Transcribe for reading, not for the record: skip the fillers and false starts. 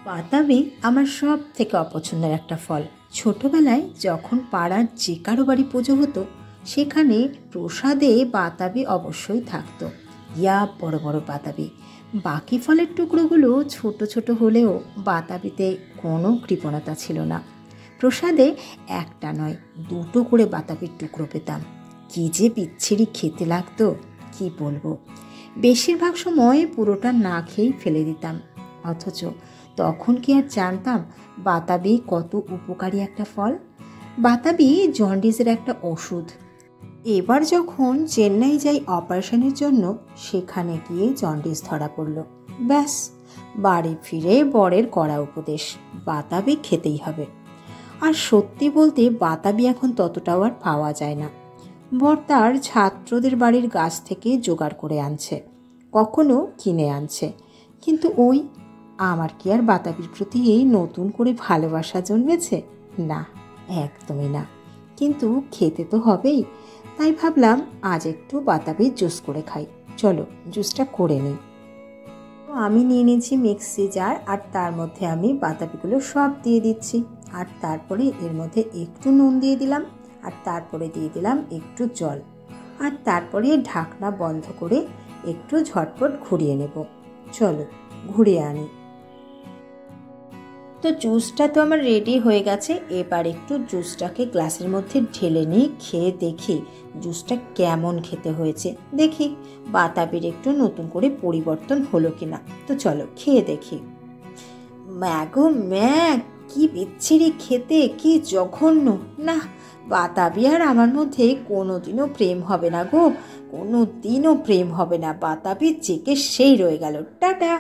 বাতাবি আমার সব থেকে অপছন্দের একটা ফল। ছোটবেলায় যখন পাড়ার যে কারো বাড়ি পুজো হতো সেখানে প্রসাদে বাতাবি অবশ্যই থাকতো। ইয়া বড় বড় বাতাবি। বাকি ফলের টুকরোগুলো ছোট ছোট হলেও বাতাবিতে কোনো কৃপণতা ছিল না। প্রসাদে একটা নয়, দুটো করে বাতাবির টুকরো পেতাম। কী যে বিচ্ছিরি খেতে লাগতো, কি বলবো। বেশিরভাগ সময় পুরোটা না খেয়েই ফেলে দিতাম। অথচ তখন কি আর জানতাম বাতাবি কত উপকারী একটা ফল। বাতাবি জন্ডিসের একটা ওষুধ। এবার যখন চেন্নাই যাই অপারেশনের জন্য, সেখানে গিয়ে জন্ডিস ধরা পড়ল। ব্যাস, বাড়ি ফিরে বরের কড়া উপদেশ, বাতাবি খেতেই হবে। আর সত্যি বলতে বাতাবি এখন ততটাও আর পাওয়া যায় না। বর তার ছাত্রদের বাড়ির গাছ থেকে জোগাড় করে আনছে, কখনো কিনে আনছে। কিন্তু ওই, আমার কি আর বাতাবির প্রতি এই নতুন করে ভালোবাসা জন্মেছে? না, একদমই না। কিন্তু খেতে তো হবেই, তাই ভাবলাম আজ একটু বাতাবির জুস করে খাই। চলো জুসটা করে নিই। তো আমি নিয়ে নিয়েছি মিক্সি জার, আর তার মধ্যে আমি বাতাবিগুলো সব দিয়ে দিচ্ছি। আর তারপরে এর মধ্যে একটু নুন দিয়ে দিলাম, আর তারপরে দিয়ে দিলাম একটু জল। আর তারপরে ঢাকনা বন্ধ করে একটু ঝটপট ঘুরিয়ে নেব। চলো ঘুরিয়ে আনি। তো জুসটা তো আমার রেডি হয়ে গেছে। এবার একটু জুসটাকে গ্লাসের মধ্যে ঢেলে নিয়ে খেয়ে দেখি জুসটা কেমন খেতে হয়েছে। দেখি বাতাবির একটু নতুন করে পরিবর্তন হলো কিনা। তো চলো খেয়ে দেখি। ম্যাগো ম্যাগ, কি বিচ্ছিরি খেতে, কি জঘন্য! না, বাতাবি আর আমার মধ্যে কোনোদিনও প্রেম হবে না গো, কোনোদিনও প্রেম হবে না। বাতাবি চেকে সেই রয়ে গেল। টাটা।